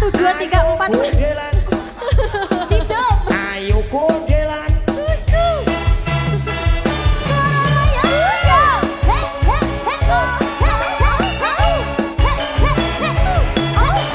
1, 2, 3, 4. Hidup. Ayo kodelan. Susu. Suara Loyo. Hei hei hei oh. Hei hei hei. Hei hei hei. Oh hei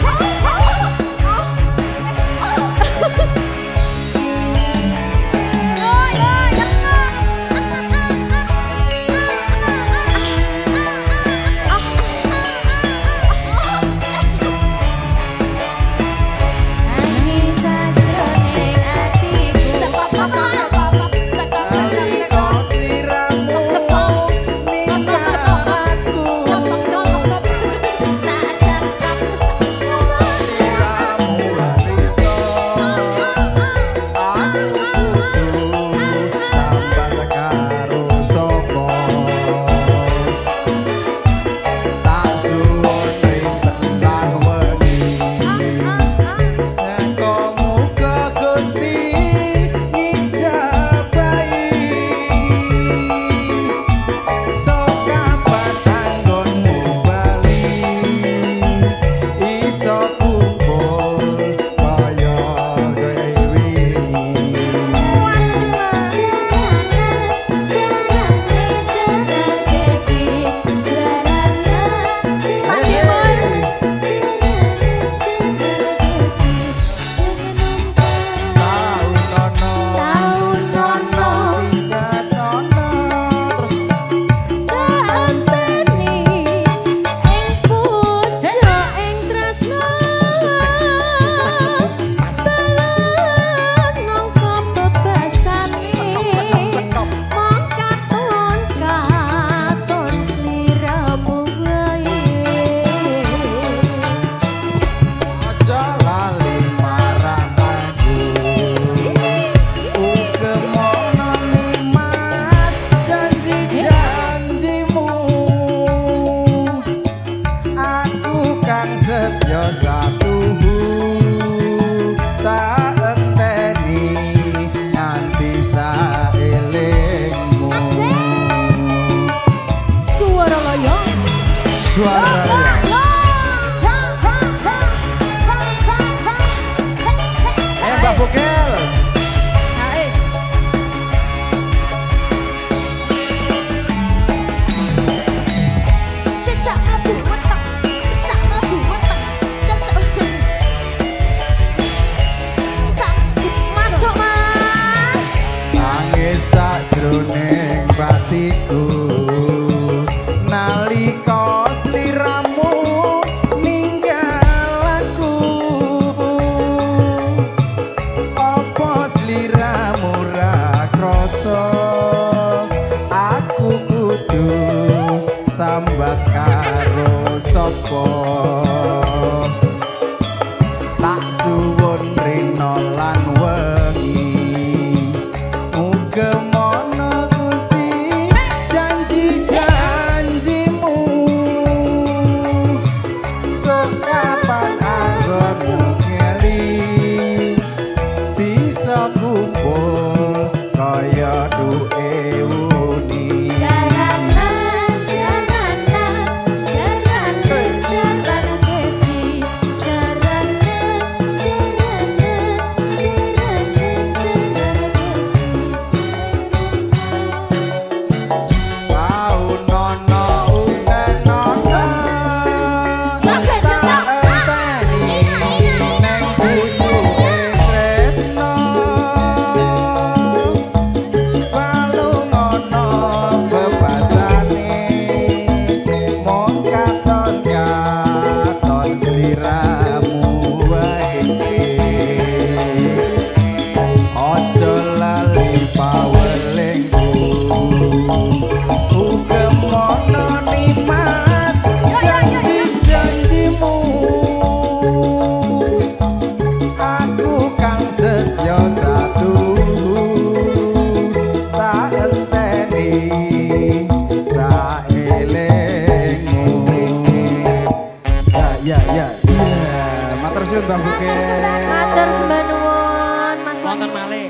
Matur sembah nuwun Mas Wonten malih.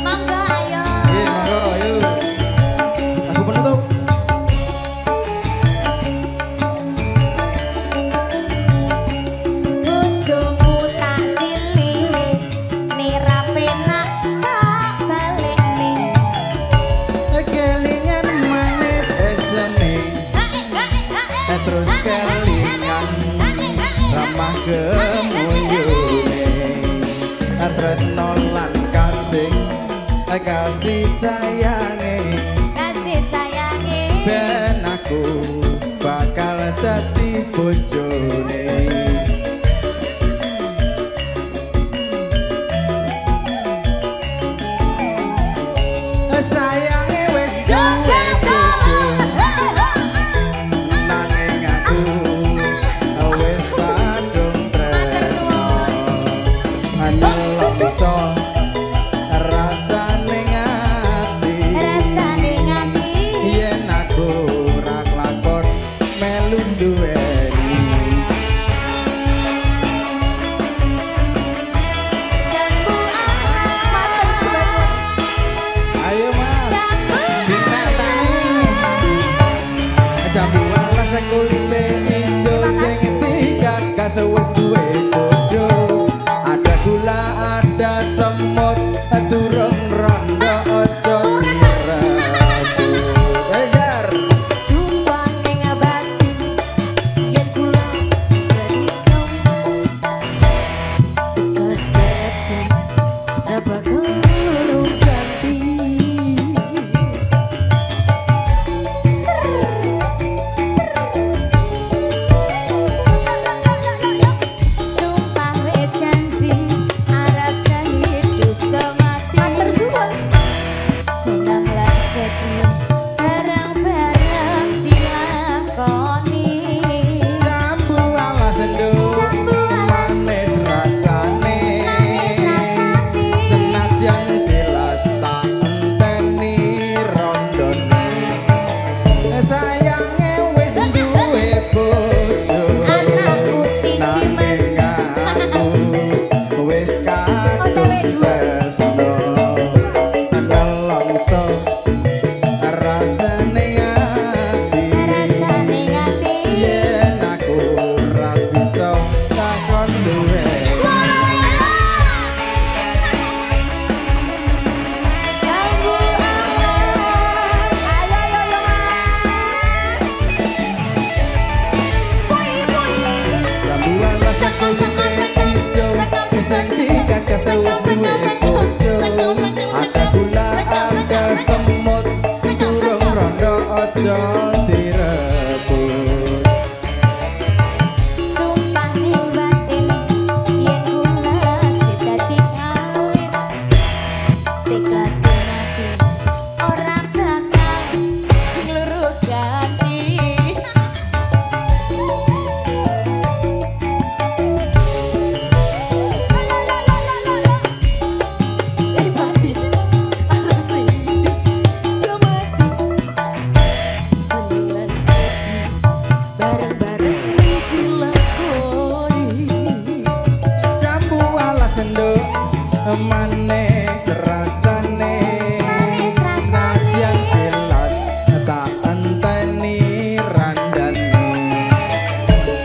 Mangga ayo. Mangga ayo. Lagu penutup. kasih sayangi ben aku bakal dadi bojone. Sayange wis duwe bojo nanging aku wis padung tresno nelongso rasane ngati yen aku ora kelakon melu duweni. Ayo mas jambu alas kulite ijo sing tiga kasewes duwe bojo ada gula ada semut durung rondo ojo direbu ejar Sumpah ning abadi yen kula dadi kamu ora bakal ganti. Sumpah wis janji arep sehidup semati. Matur suwun. Senang lan sedih bareng-bareng dilakoni. jambu alas enduk manis rasane senajan tilas tak enteni rondone sayange wis duwe bojo Anakku siji mas. nanging aku wis kadung tresno nelongso rasane ati Rasane ati. yen aku ora bisa takon duwe Jambu alas. Ayo yo mas. jambu alas kulite ijo sing tiga kasewes duwe bojo ada gula ada semut durung rondo ojo direbut. Sumpah ning batin yen kula dadi kawin tekad mati ora bakal ngluru ganti. Bareng-bareng dilakoni. Jambu alas enduk manis rasane Manis rasane. najan tilas tak enteni randane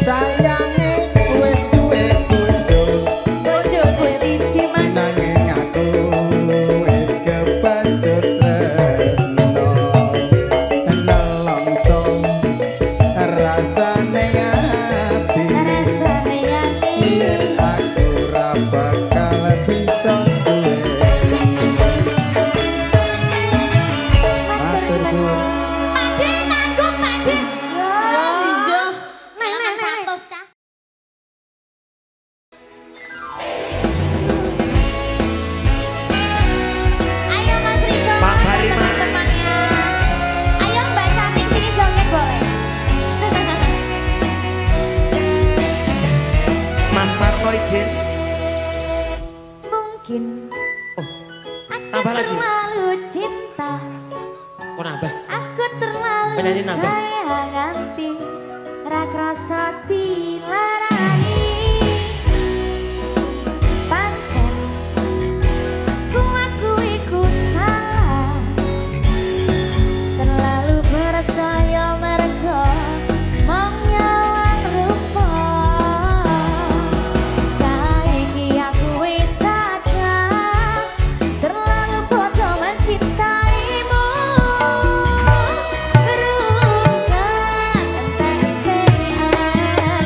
sayange wis duwe bojo Bojoku siji mas. nanging aku wis kebancut tresno nelongso rasane ati Rasane ati. yen aku ora bakal bisa duwe. Matur suwun. Pakde nanggung pakde. Iya. Memang 100 ta. Ayo Mas Rido. Pak Bariman. Teman-temannya. Ayo Mbak Cantik sini joget boleh. Mas Marco izin. Mungkin Oh, aku tambah lagi. terlalu cinta. Kok nambah? Aku terlalu Penyanyi nambah. sayang nganti ra krasa dilarani. Pancen ku akui ku salah, terlalu percaya mergo mong nyawang rupa. Saiki aku wis sadar terlalu bodoh mencintaimu. Berungkang entek-entekan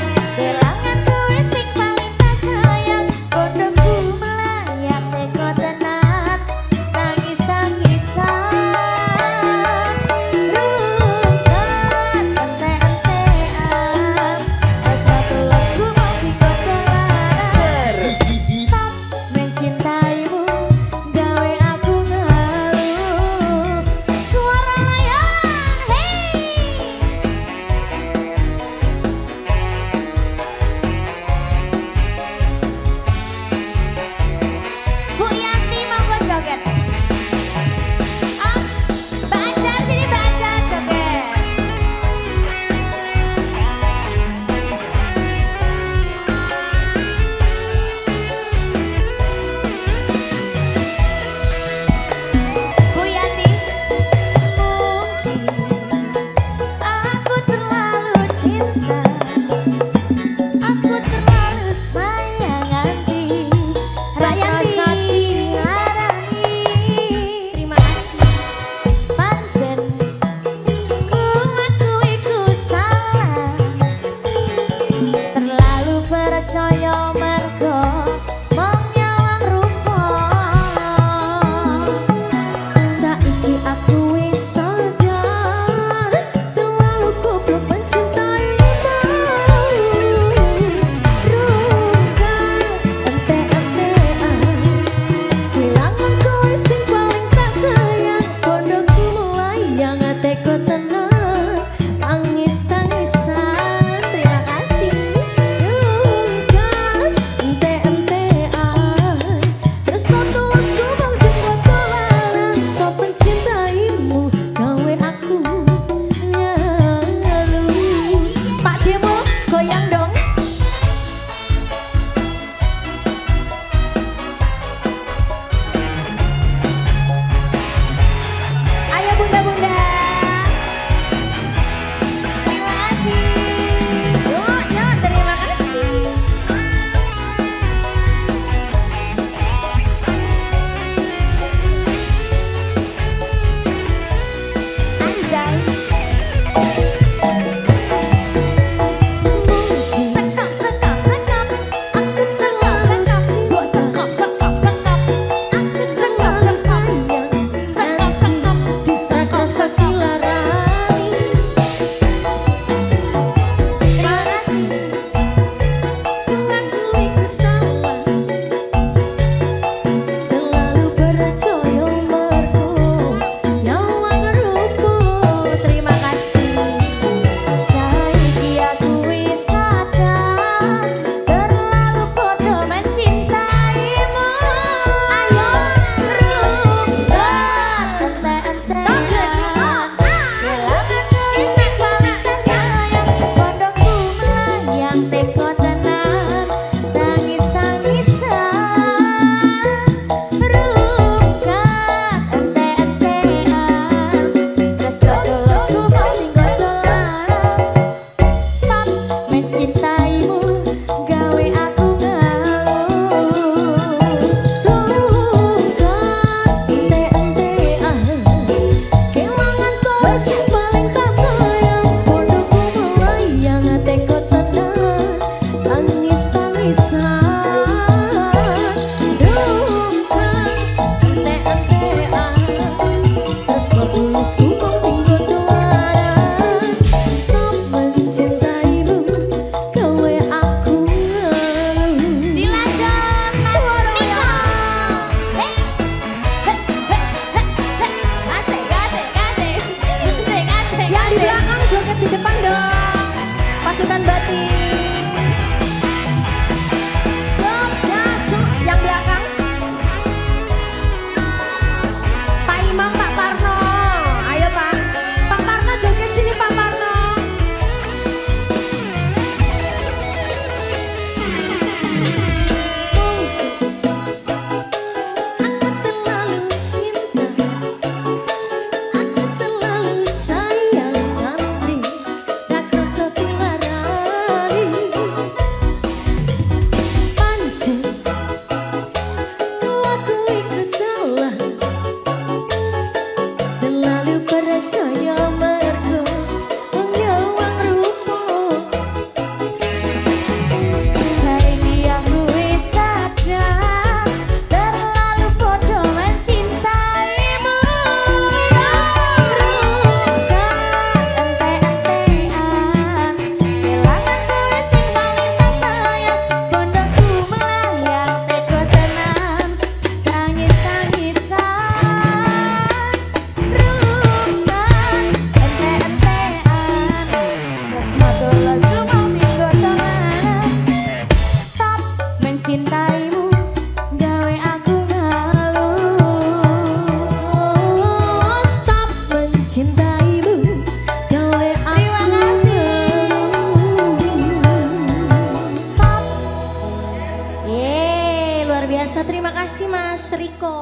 Terima kasih Mas Riko.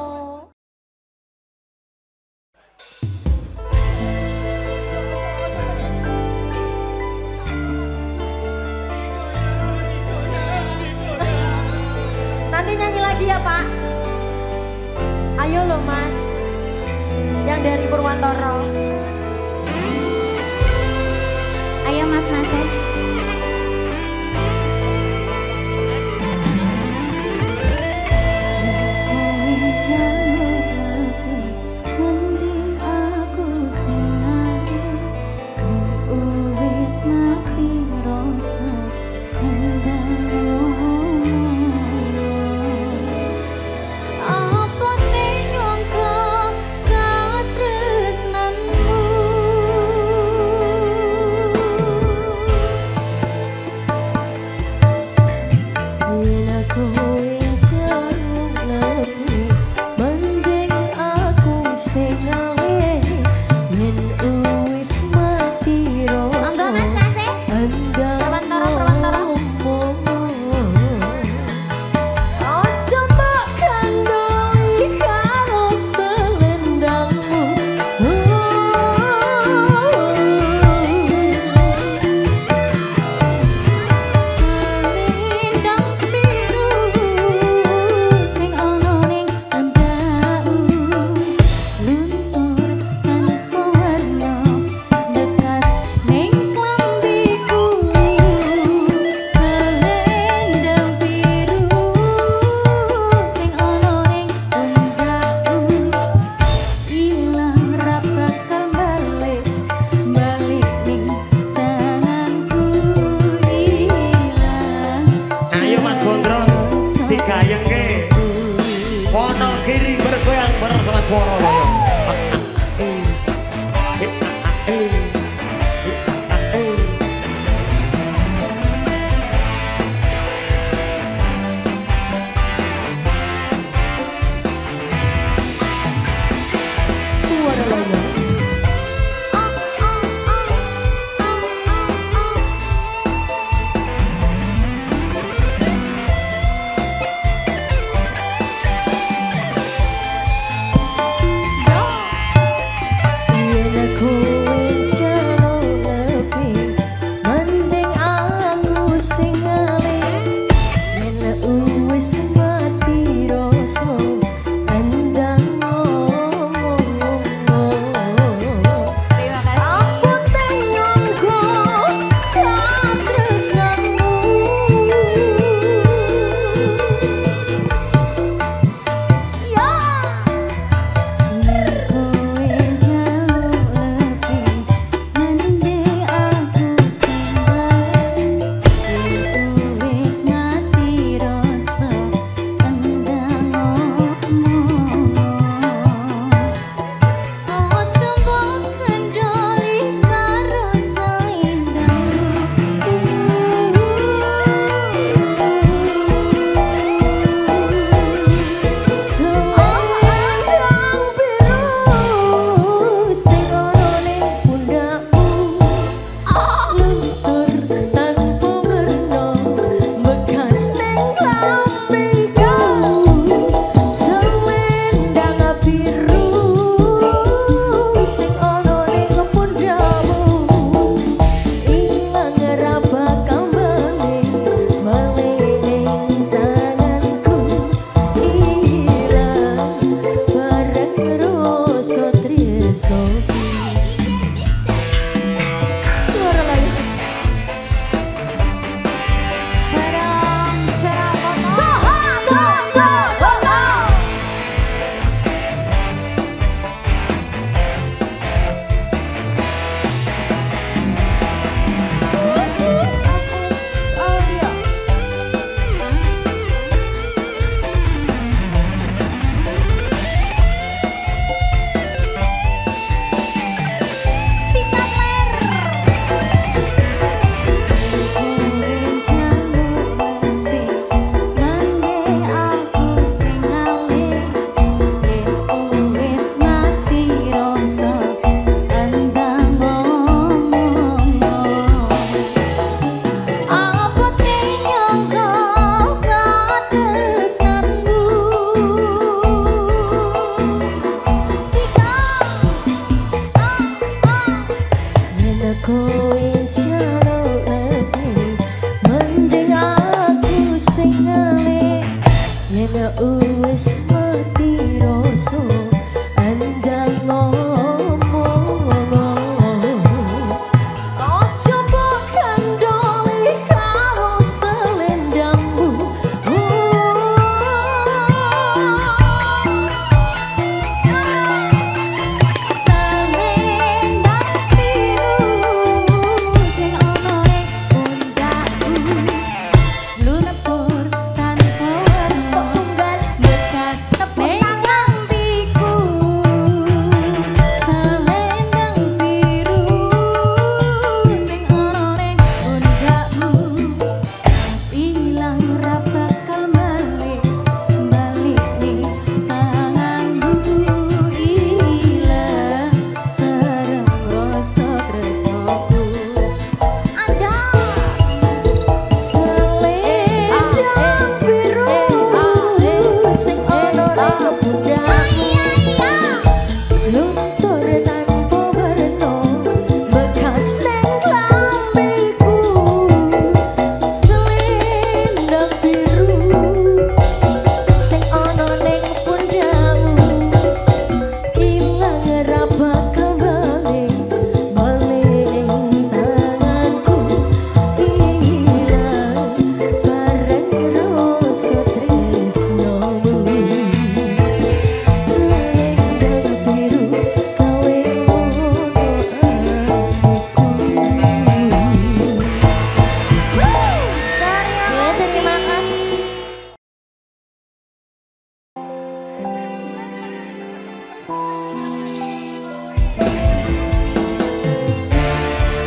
Nanti nyanyi lagi ya Pak. Ayo loh Mas, yang dari Purwantoro. Ayo Mas Nasir.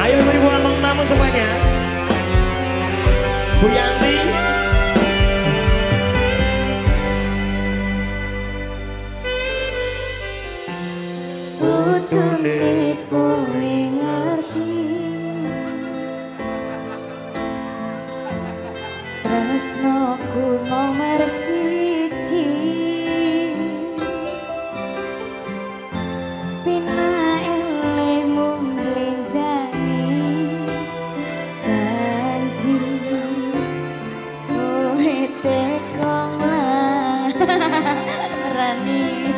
Ayo ibu-ibu abang tamu semuanya. Bu Yanti. Kudune kowe ngerti tresnoku nomor siji pina elemu mlenjani janji kowe tekong larani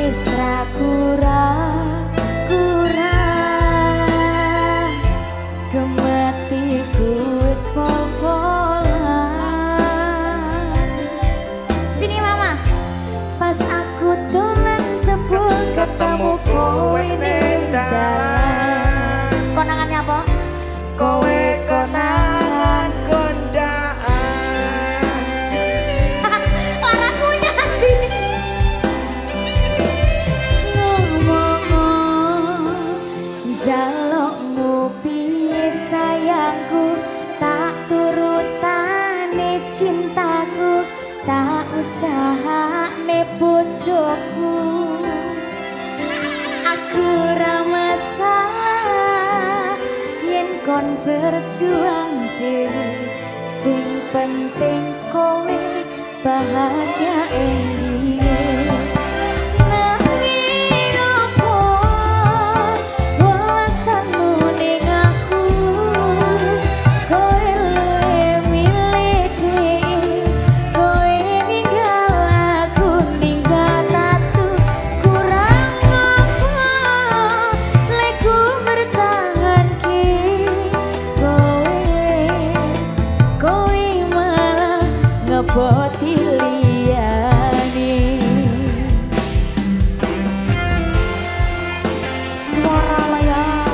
wis ra kurang gemetiku wis popolan. Sini mama, pas aku dolan jebul ketemu kowe ning dalan. Konangannya apa? Kowe konangan kondaan. Laras punya hati. Jalukmu piye sayangku, tak turutane cintaku, tak usahane bojoku. Aku ra masalah yen kon berjuang dhewe, sing penting kowe bahagia endinge. Ngeboti liyane suara layar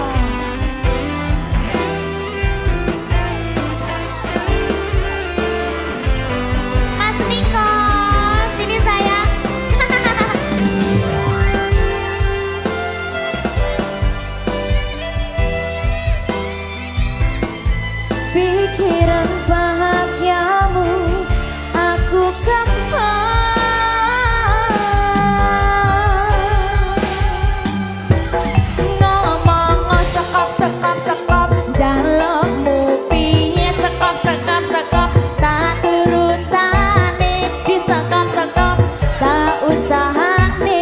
Mas Niko, sini sayang. Pikiran bahagiamu aku ngomong sekop jalukmu piye sekop tak turutane di sekop tak usahane.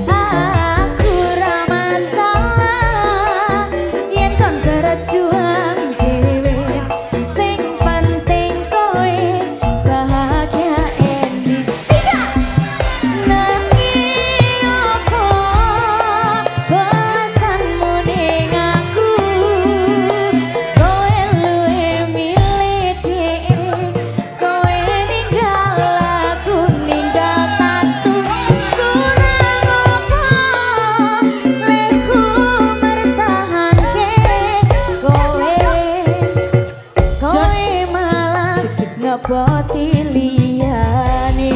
Aku ra masalah yen kon berjuang dhewe, sing penting kowe bahagia ending. Siap nanging apa balasanmu ning aku, kowe luwe milih dhewe, kowe ninggal aku ninggal tatu. Kurang apa leku mertahanke kowe malah ngeboti liyane.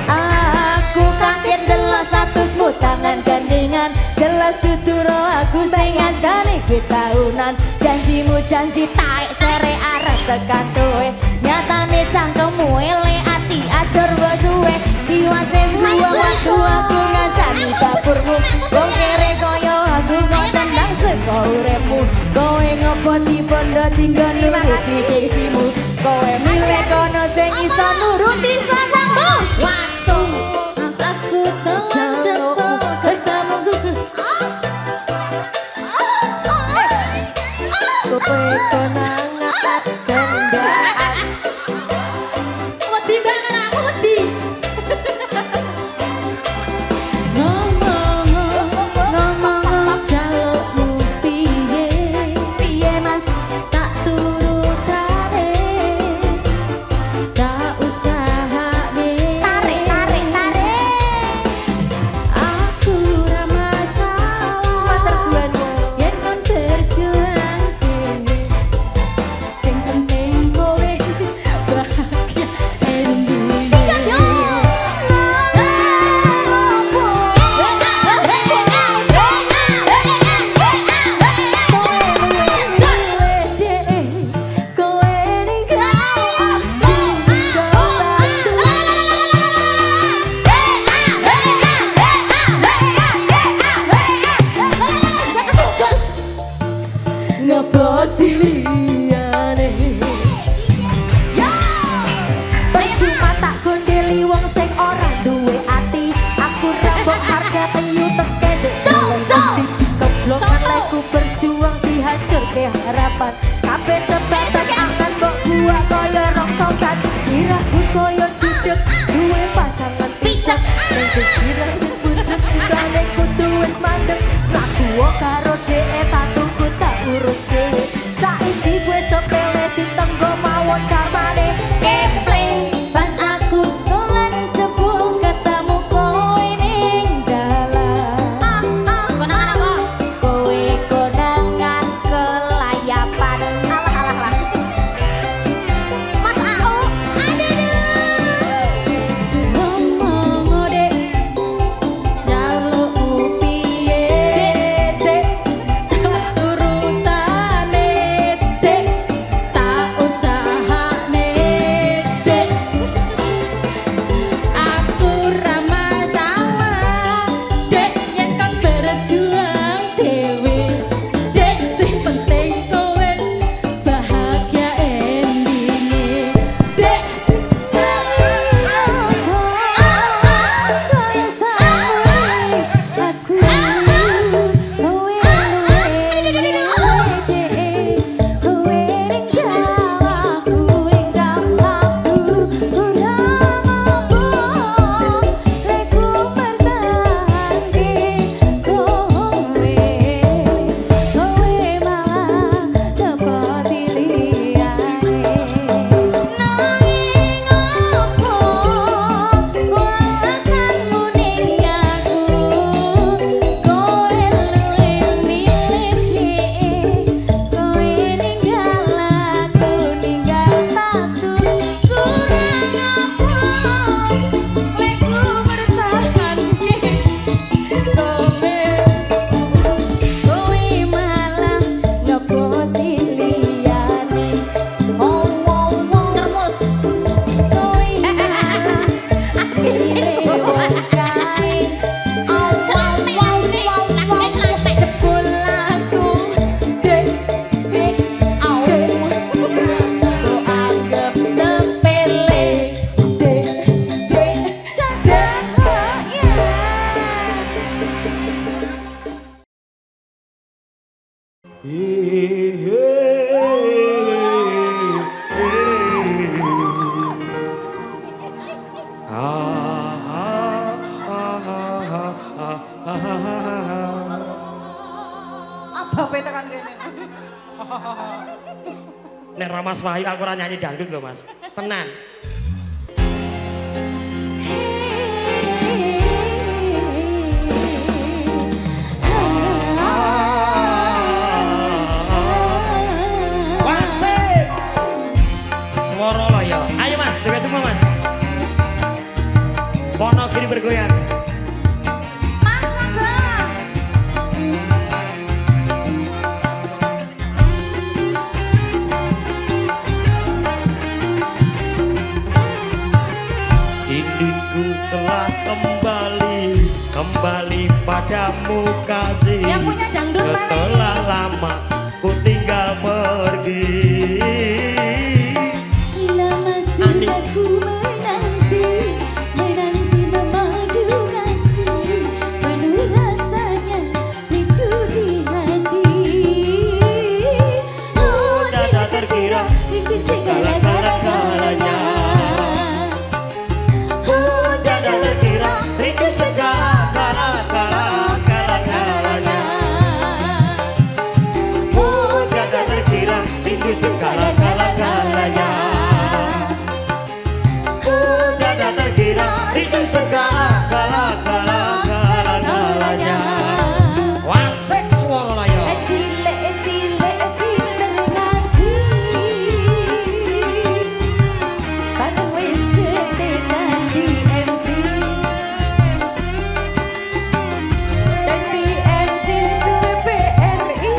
Aku kaget delok statusmu tangan gandengan, jelas tuturo aku sing ngancani kowe taunan. Janjimu janji taek cere arep tekan kowe, nyatane cangkemmu elek ati ajur mbok suwe. Diwase suwe waktu aku ngancani dapurmu, wong kere koyo aku kok tendang seko uripmu. Kowe ngoboti bondo tinggal nuruti desimu, kowe milih kono sing iso nuruti sanangmu. Wasung aku telan jebol ketemu kowe konangan kondaan. Wedi banget aku wedi. Ngomong jalukmu piye mas, tak turutane, tak usahane. Tarik aku ra masalah yen kon berjuang ngeboti liyane. Ya percuma tak gondeli wong sing ora duwe ati. Aku rabok harga penyu teke dek keblongan leku berjuang dihancurke harapan. Kabeh sebatas akan mbok buat kaya rong sobat. Jirahku soyo judek duwe pasangan picak. Ning jirah wis budek kane kudu wis mandek. Laku karo dhek patuku tak urus dhewe. Saiki kowe sepele ditenggo mawon karmane kempleng. Pas aku dolan jebul ketemu kowe ning dalan. Konangan apa? Kowe konangan kelayapan. Alah. Mas Au, ada ngomong dek, nyaluk piye dek, turutane dek, tak usahane dek. Aku ra masalah dek, yen kon berjuang dhewe dek, sing penting kowe bahagia endinge dek. Nek Mas Wahyu aku ora nyanyi dangdut lho Mas. Tenan. Wasik. Swara lo ya. Ayo Mas, dengar semua Mas. Pono gini bergoyang. Mas monggo. Diriku telah kembali padamu kasih. Yang punya dangdut mana ini? Setelah lama ku tinggal pergi. Lama sudah ku menanti memadu kasih, penuh rasanya rindu di hati. Udah tak terkira rindu segala-galanya. Udah tak terkira rindu segala-galanya. Udah tak terkira rindu segala-galanya. Udah tak terkira rindu segala-galanya. Wasik swara layo. Cilek-cilek diterngati, bareng wis gede dadi MC. Dadi MC duwe PRI.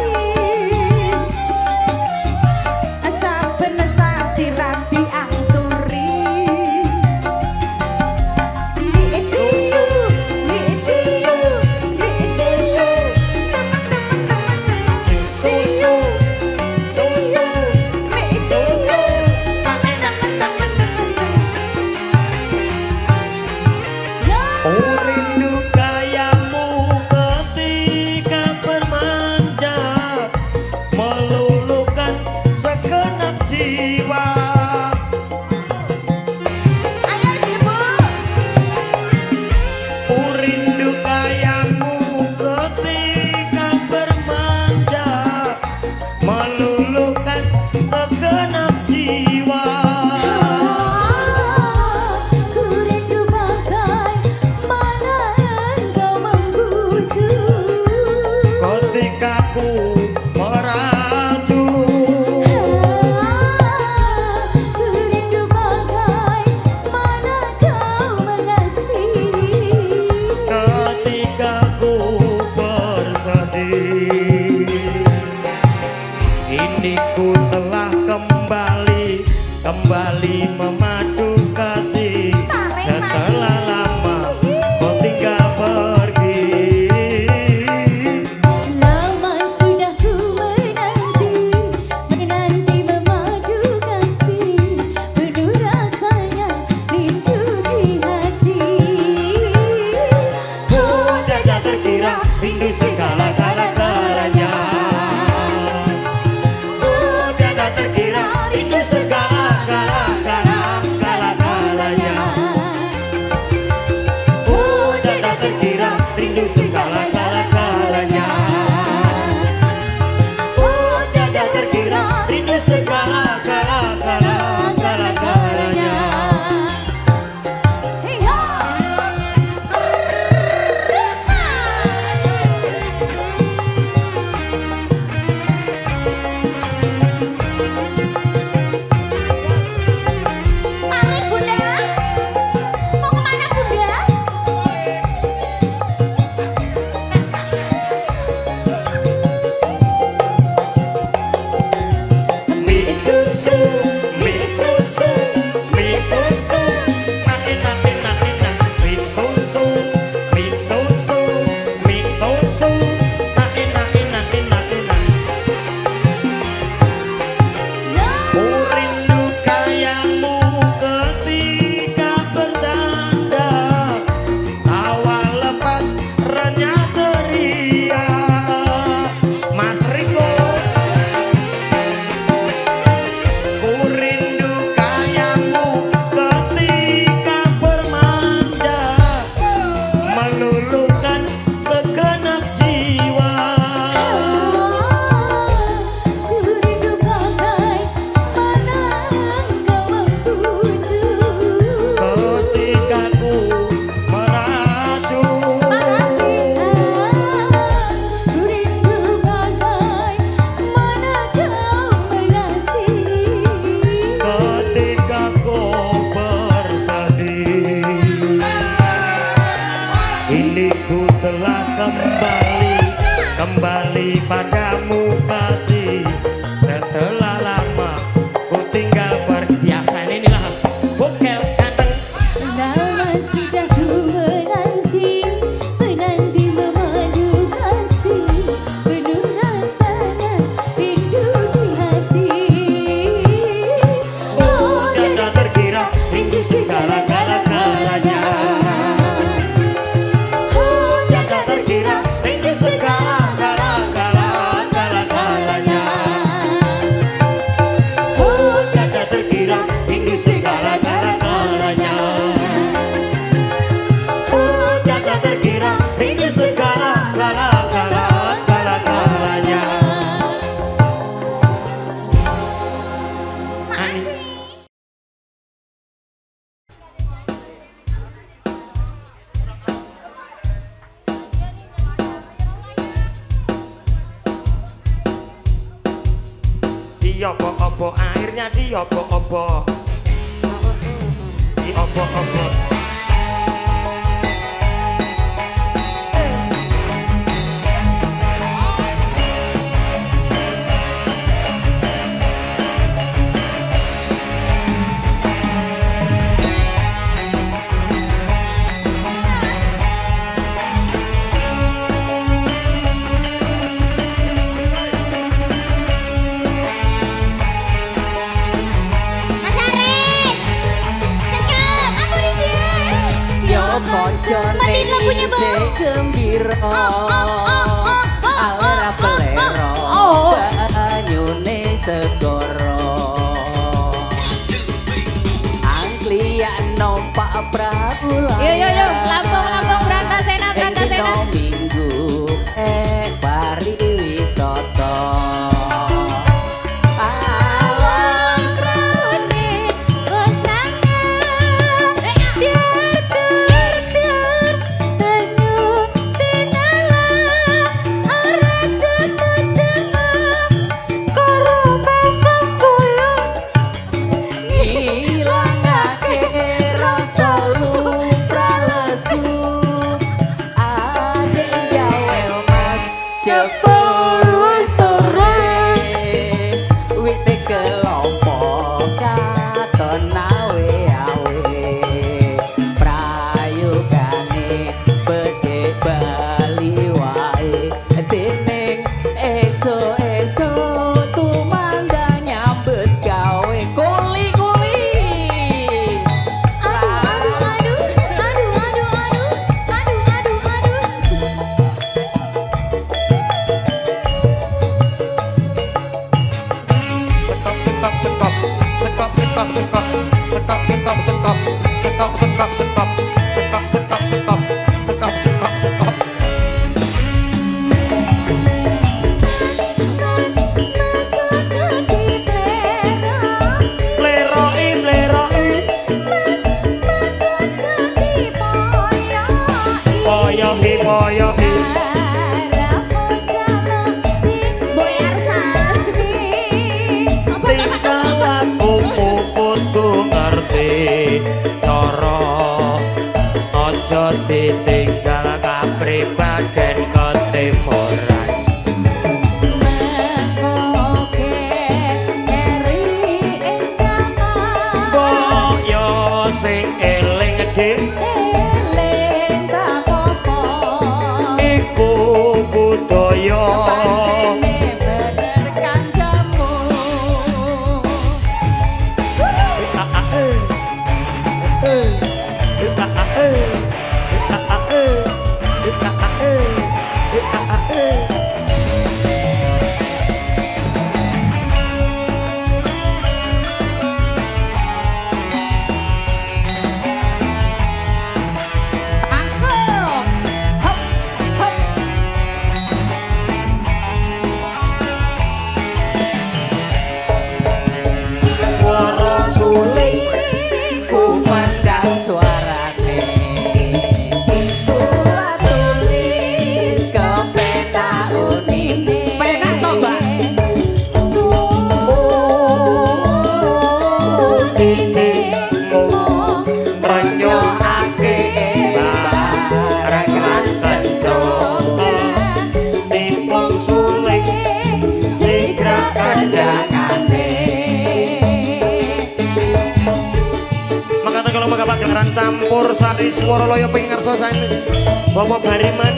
jiwa. Ayo ibu. Rindu kayamu ketika bermanja, meluluhkan segenap jiwa. Ku rindu bagaimana engkau membujuk Ketika ku merajuk, ku rindu bagaimana kau mengasihi. ketika ku bersedih, kini ku telah kembali memadu kasih. Setelah lama kau tinggal pergi. Lama sudah ku menanti memadu kasih. Penuh rasanya rindu di hati. Oh, tidak terkira rindu segala-galanya. Oh, tidak terkira rindu segala-galanya. Oh, tidak terkira rindu segala-galanya. Oh, tidak terkira rindu segala-galanya. Pamit Bunda. Mau kemana Bunda? Mie susu, mie susu, mie susu, enak, enak, enak. Mie susu, mie susu, mie susu, enak, enak, enak, enak. Ku rindu kayamu ketika bercanda, tawa lepas renyah ceria. Mas Riko. Ku rindu kayamu ketika bermanja, meluluhkan segenap jiwa. Ku rindu bagaimana engkau membujuk. Ketika ku merajuk, Ku rindu bagaimana kau mengasihi. ketika kau bersedih, kini ku telah kembali padamu kasih. Setelah lama ku tinggal berbiasa. Inilah bukel ganteng. Lama sudah ku menanti memadu kasih. Penuh rasanya rindu di hati. Oh, Tidak terkira rindu segala-galanya. oh, Tidak terkira rindu segala-galanya. Oh, tidak terkira rindu segala-galanya. Oh, tidak terkira rindu segala-galanya. Diopo-opo airnya diopo-opo. Diopo-opo. Mas Aris, senyum, aku di sini. Koncone isih gembira Aura pelero banyune segara Yo, Lampung, Brantasena. Minggu pariwisata. Jepur wis sore wite kelompok katon awe-awe prayogane becik bali wae dening esuk-esuk tumandang nyambut gawe kuli-kuli. Sekop. Pleroi. Poyoki. Kudu ngerti cara aja ditinggal kapribaden ketimuran. Mbok yo sing eling dik iku budaya. Campur sari swara loyo pingerso saiki Bapak Bariman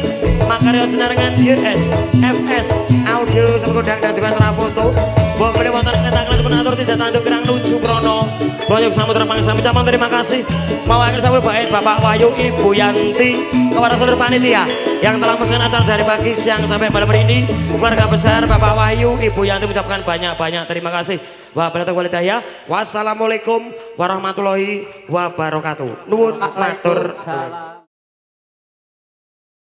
makarya senarengan US FS audio semgodang dan juga trafoto Bapak beli wonten netakan penatur tidak tanduk kirang lucu krono Boyok samudra mangsa ucapan terima kasih mawakil sambil baik Bapak Wayu Ibu Yanti kepada seluruh panitia yang telah mesen acara dari pagi siang sampai malam ini keluarga besar Bapak Wayu Ibu Yanti mengucapkan banyak-banyak terima kasih. Wassalamualaikum warahmatullahi wabarakatuh. Nuwun matur.